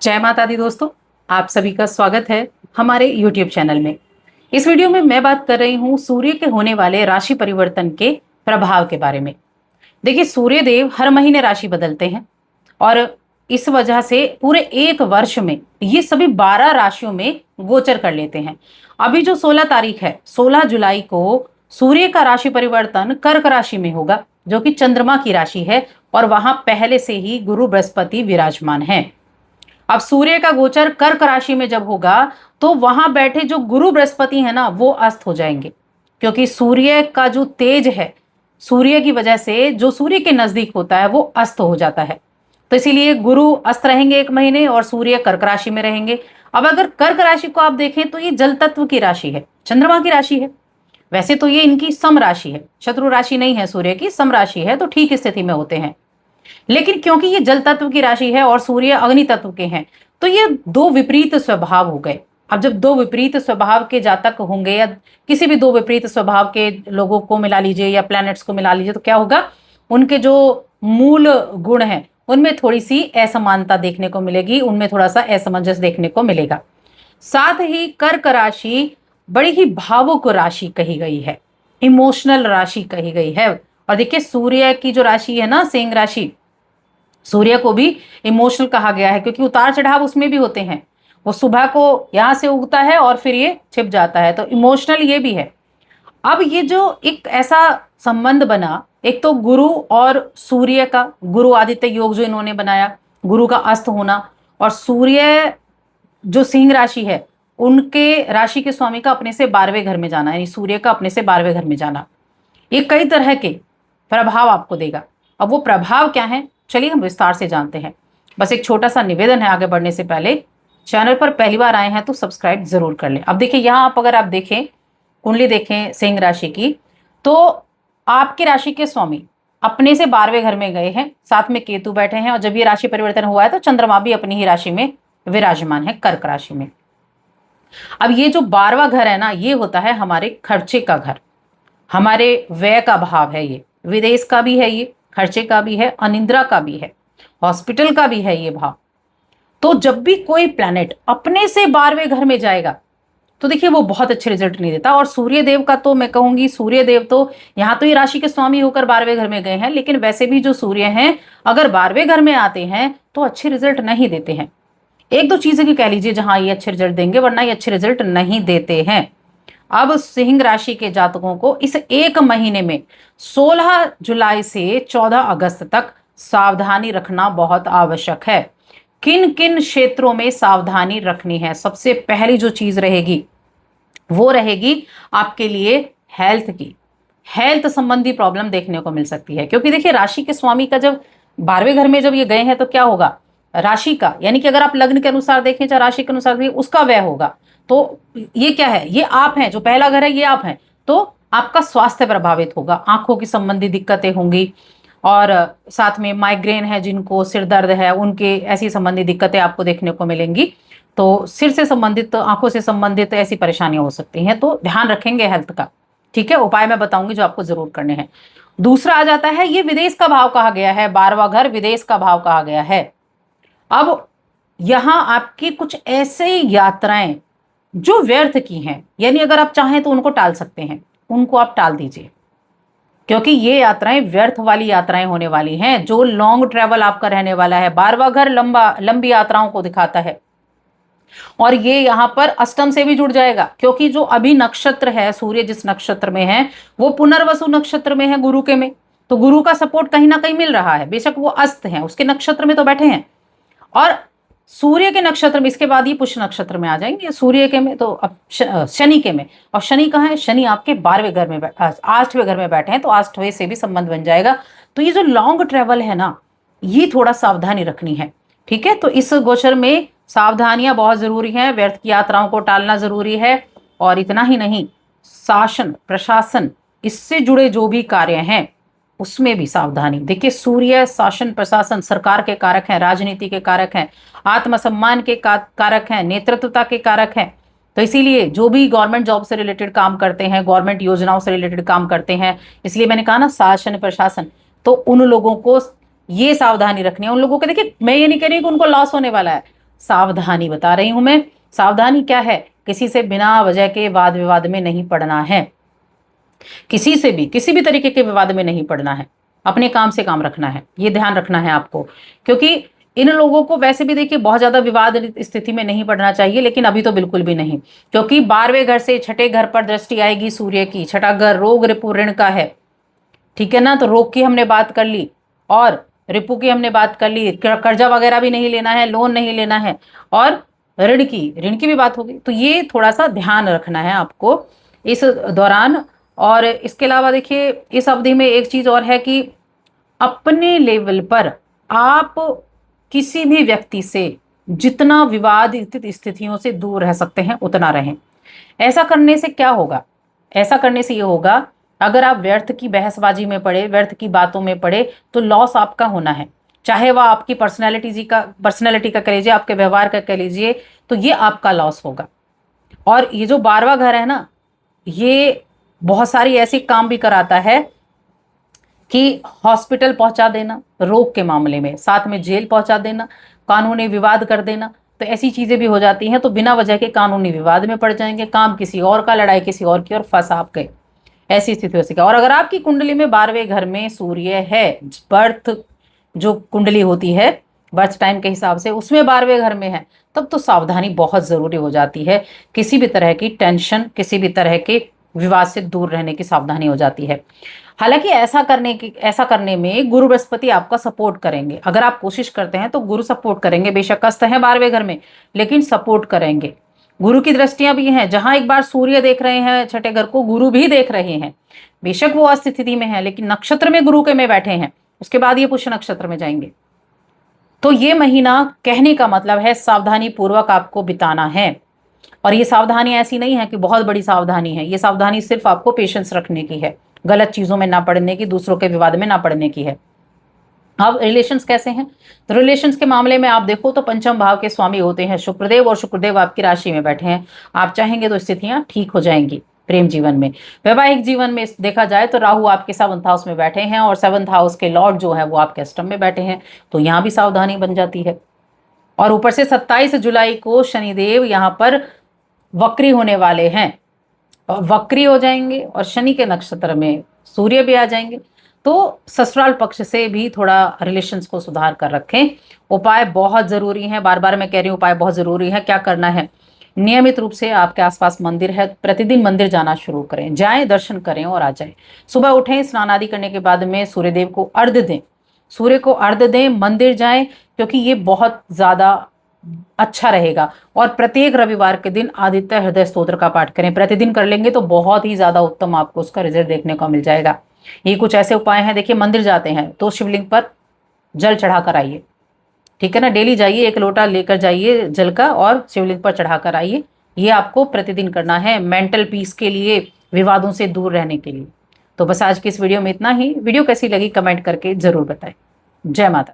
जय माता दी दोस्तों, आप सभी का स्वागत है हमारे YouTube चैनल में। इस वीडियो में मैं बात कर रही हूँ सूर्य के होने वाले राशि परिवर्तन के प्रभाव के बारे में। देखिए, सूर्य देव हर महीने राशि बदलते हैं और इस वजह से पूरे एक वर्ष में ये सभी 12 राशियों में गोचर कर लेते हैं। अभी जो 16 तारीख है, 16 जुलाई को सूर्य का राशि परिवर्तन कर्क राशि में होगा, जो कि चंद्रमा की राशि है और वहां पहले से ही गुरु बृहस्पति विराजमान है। अब सूर्य का गोचर कर्क राशि में जब होगा तो वहां बैठे जो गुरु बृहस्पति है ना, वो अस्त हो जाएंगे, क्योंकि सूर्य का जो तेज है, सूर्य की वजह से जो सूर्य के नजदीक होता है वो अस्त हो जाता है। तो इसीलिए गुरु अस्त रहेंगे एक महीने और सूर्य कर्क राशि में रहेंगे। अब अगर कर्क राशि को आप देखें तो ये जल तत्व की राशि है, चंद्रमा की राशि है। वैसे तो ये इनकी सम राशि है, शत्रु राशि नहीं है, सूर्य की सम राशि है, तो ठीक स्थिति में होते हैं। लेकिन क्योंकि ये जल तत्व की राशि है और सूर्य अग्नि तत्व के हैं, तो ये दो विपरीत स्वभाव हो गए। अब जब दो विपरीत स्वभाव के जातक होंगे या किसी भी दो विपरीत स्वभाव के लोगों को मिला लीजिए या प्लैनेट्स को मिला लीजिए, तो क्या होगा, उनके जो मूल गुण हैं उनमें थोड़ी सी असमानता देखने को मिलेगी, उनमें थोड़ा सा असमंजस देखने को मिलेगा। साथ ही कर्क राशि बड़ी ही भावुक राशि कही गई है, इमोशनल राशि कही गई है। और देखिए, सूर्य की जो राशि है ना, सिंह राशि, सूर्य को भी इमोशनल कहा गया है क्योंकि उतार चढ़ाव उसमें भी होते हैं। वो सुबह को यहां से उगता है और फिर ये छिप जाता है, तो इमोशनल ये भी है। अब ये जो एक ऐसा संबंध बना, एक तो गुरु और सूर्य का, गुरु आदित्य योग जो इन्होंने बनाया, गुरु का अस्त होना, और सूर्य जो सिंह राशि है उनके राशि के स्वामी का अपने से 12वें घर में जाना, यानी सूर्य का अपने से 12वें घर में जाना, ये कई तरह के प्रभाव आपको देगा। अब वो प्रभाव क्या है, चलिए हम विस्तार से जानते हैं। बस एक छोटा सा निवेदन है, आगे बढ़ने से पहले चैनल पर पहली बार आए हैं तो सब्सक्राइब जरूर कर लें। अब देखिए, यहाँ आप अगर आप देखें, कुंडली देखें सिंह राशि की, तो आपकी राशि के स्वामी अपने से 12वें घर में गए हैं, साथ में केतु बैठे हैं, और जब ये राशि परिवर्तन हुआ है तो चंद्रमा भी अपनी ही राशि में विराजमान है, कर्क राशि में। अब ये जो 12वां घर है ना, ये होता है हमारे खर्चे का घर, हमारे व्यय का भाव है। ये विदेश का भी है, ये खर्चे का भी है, अनिद्रा का भी है, हॉस्पिटल का भी है ये भाव। तो जब भी कोई प्लैनेट अपने से 12वें घर में जाएगा तो देखिए वो बहुत अच्छे रिजल्ट नहीं देता। और सूर्य देव का तो मैं कहूंगी, सूर्य देव तो यहाँ तो ये राशि के स्वामी होकर 12वें घर में गए हैं, लेकिन वैसे भी जो सूर्य हैं अगर 12वें घर में आते हैं तो अच्छे रिजल्ट नहीं देते हैं। एक दो चीजें की कह लीजिए जहां ये अच्छे रिजल्ट देंगे, वरना ये अच्छे रिजल्ट नहीं देते हैं। अब सिंह राशि के जातकों को इस एक महीने में 16 जुलाई से 14 अगस्त तक सावधानी रखना बहुत आवश्यक है। किन किन क्षेत्रों में सावधानी रखनी है, सबसे पहली जो चीज रहेगी वो रहेगी आपके लिए हेल्थ की। हेल्थ संबंधी प्रॉब्लम देखने को मिल सकती है, क्योंकि देखिए राशि के स्वामी का जब 12वें घर में जब ये गए हैं तो क्या होगा, राशि का, यानी कि अगर आप लग्न के अनुसार देखें चाहे राशि के अनुसार देखें, उसका व्यय होगा। तो ये क्या है, ये आप हैं, जो पहला घर है ये आप हैं, तो आपका स्वास्थ्य प्रभावित होगा, आंखों की संबंधी दिक्कतें होंगी, और साथ में माइग्रेन है, जिनको सिर दर्द है उनके ऐसी संबंधी दिक्कतें आपको देखने को मिलेंगी। तो सिर से संबंधित, आंखों से संबंधित ऐसी परेशानियां हो सकती हैं, तो ध्यान रखेंगे हेल्थ का। ठीक है, उपाय मैं बताऊंगी जो आपको जरूर करने हैं। दूसरा आ जाता है, ये विदेश का भाव कहा गया है, 12वां घर विदेश का भाव कहा गया है। अब यहां आपकी कुछ ऐसे यात्राएं जो व्यर्थ की हैं, यानी अगर आप चाहें तो उनको टाल सकते हैं, उनको आप टाल दीजिए, क्योंकि ये यात्राएं व्यर्थ वाली यात्राएं होने वाली हैं। जो लॉन्ग ट्रैवल आपका रहने वाला है, 12वां घर लंबी यात्राओं को दिखाता है, और ये यहां पर अष्टम से भी जुड़ जाएगा, क्योंकि जो अभी नक्षत्र है, सूर्य जिस नक्षत्र में है वो पुनर्वसु नक्षत्र में है, गुरु के में, तो गुरु का सपोर्ट कहीं ना कहीं मिल रहा है, बेशक वो अस्त है, उसके नक्षत्र में तो बैठे हैं, और सूर्य के नक्षत्र में इसके बाद ये पुष्य नक्षत्र में आ जाएंगे, सूर्य के में तो अब शनि के में, और शनि कहाँ है, शनि आपके 12वें घर में 8वें घर में बैठे हैं, तो 8वें से भी संबंध बन जाएगा। तो ये जो लॉन्ग ट्रेवल है ना, ये थोड़ा सावधानी रखनी है। ठीक है, तो इस गोचर में सावधानियां बहुत जरूरी हैं, व्यर्थ की यात्राओं को टालना जरूरी है। और इतना ही नहीं, शासन प्रशासन इससे जुड़े जो भी कार्य हैं उसमें भी सावधानी। देखिए, सूर्य शासन प्रशासन सरकार के कारक हैं, राजनीति के कारक हैं, आत्मसम्मान के कारक हैं, नेतृत्वता के कारक हैं। तो इसीलिए जो भी गवर्नमेंट जॉब से रिलेटेड काम करते हैं, गवर्नमेंट योजनाओं से रिलेटेड काम करते हैं, इसलिए मैंने कहा ना शासन प्रशासन, तो उन लोगों को ये सावधानी रखनी है। उन लोगों को, देखिए मैं ये नहीं कह रही कि उनको लॉस होने वाला है, सावधानी बता रही हूं मैं। सावधानी क्या है? किसी से बिना वजह के वाद विवाद में नहीं पड़ना है, किसी से भी किसी भी तरीके के विवाद में नहीं पड़ना है, अपने काम से काम रखना है, ये ध्यान रखना है आपको। क्योंकि इन लोगों को वैसे भी देखिए बहुत ज्यादा विवाद स्थिति में नहीं पड़ना चाहिए, लेकिन अभी तो बिल्कुल भी नहीं, क्योंकि 12वें घर से छठे घर पर दृष्टि आएगी सूर्य की। छठा घर रोग रिपु ऋण का है, ठीक है ना। तो रोग की हमने बात कर ली और रिपु की हमने बात कर ली, कर्जा वगैरह भी नहीं लेना है, लोन नहीं लेना है, और ऋण की भी बात होगी। तो ये थोड़ा सा ध्यान रखना है आपको इस दौरान। और इसके अलावा देखिए इस अवधि में एक चीज और है कि अपने लेवल पर आप किसी भी व्यक्ति से जितना विवादित स्थितियों से दूर रह सकते हैं उतना रहें। ऐसा करने से क्या होगा? ऐसा करने से ये होगा, अगर आप व्यर्थ की बहसबाजी में पड़े, व्यर्थ की बातों में पड़े, तो लॉस आपका होना है। चाहे वह आपकी पर्सनैलिटी का कह लीजिए, आपके व्यवहार का कह लीजिए, तो ये आपका लॉस होगा। और ये जो 12वां घर है ना, ये बहुत सारी ऐसी काम भी कराता है कि हॉस्पिटल पहुंचा देना रोग के मामले में, साथ में जेल पहुंचा देना, कानूनी विवाद कर देना। तो ऐसी चीजें भी हो जाती हैं, तो बिना वजह के कानूनी विवाद में पड़ जाएंगे, काम किसी और का, लड़ाई किसी और की, और फंस आप गए। ऐसी स्थिति हो सके। और अगर आपकी कुंडली में 12वें घर में सूर्य है, बर्थ जो कुंडली होती है बर्थ टाइम के हिसाब से, उसमें 12वें घर में है, तब तो सावधानी बहुत जरूरी हो जाती है। किसी भी तरह की टेंशन, किसी भी तरह के विवाद से दूर रहने की सावधानी हो जाती है। हालांकि ऐसा करने में गुरु बृहस्पति आपका सपोर्ट करेंगे। अगर आप कोशिश करते हैं तो गुरु सपोर्ट करेंगे। बेशक कष्ट है 12वें घर में, लेकिन सपोर्ट करेंगे। गुरु की दृष्टियां भी हैं, जहां एक बार सूर्य देख रहे हैं छठे घर को, गुरु भी देख रहे हैं। बेशक वो अस्थिति में है, लेकिन नक्षत्र में गुरु के में बैठे हैं, उसके बाद ये पुष्य नक्षत्र में जाएंगे। तो ये महीना कहने का मतलब है सावधानी पूर्वक आपको बिताना है। और ये सावधानी ऐसी नहीं है कि बहुत बड़ी सावधानी है, ये सावधानी सिर्फ आपको पेशेंस रखने की है, गलत चीजों में ना पड़ने की, दूसरों के विवाद में ना पड़ने की है। अब रिलेशंस कैसे हैं? तो रिलेशंस के मामले में आप देखो तो पंचम भाव के स्वामी होते हैं शुक्रदेव, और शुक्रदेव आपकी राशि में बैठे हैं। आप चाहेंगे तो स्थितियां ठीक हो जाएंगी प्रेम जीवन में। वैवाहिक जीवन में देखा जाए तो राहु आपके 7th हाउस में बैठे हैं, और 7th हाउस के लॉर्ड जो है वो आपके अष्टम में बैठे हैं, तो यहाँ भी सावधानी बन जाती है। और ऊपर से 27 जुलाई को शनिदेव यहाँ पर वक्री होने वाले हैं, वक्री हो जाएंगे, और शनि के नक्षत्र में सूर्य भी आ जाएंगे। तो ससुराल पक्ष से भी थोड़ा रिलेशंस को सुधार कर रखें। उपाय बहुत जरूरी है, बार बार मैं कह रही हूँ उपाय बहुत जरूरी है। क्या करना है? नियमित रूप से आपके आसपास मंदिर है, प्रतिदिन मंदिर जाना शुरू करें, जाएं, दर्शन करें और आ जाएं। सुबह उठें, स्नान आदि करने के बाद में सूर्यदेव को अर्घ्य दें, सूर्य को अर्घ्य दें, मंदिर जाएं, क्योंकि ये बहुत ज्यादा अच्छा रहेगा। और प्रत्येक रविवार के दिन आदित्य हृदय स्तोत्र का पाठ करें। प्रतिदिन कर लेंगे तो बहुत ही ज्यादा उत्तम आपको उसका रिजल्ट देखने को मिल जाएगा। ये कुछ ऐसे उपाय हैं। देखिए, मंदिर जाते हैं तो शिवलिंग पर जल चढ़ा कर आइए, ठीक है ना। डेली जाइए, 1 लोटा लेकर जाइए जल का, और शिवलिंग पर चढ़ा कर आइए। ये आपको प्रतिदिन करना है, मेंटल पीस के लिए, विवादों से दूर रहने के लिए। तो बस आज की इस वीडियो में इतना ही। वीडियो कैसी लगी कमेंट करके जरूर बताएं। जय माता।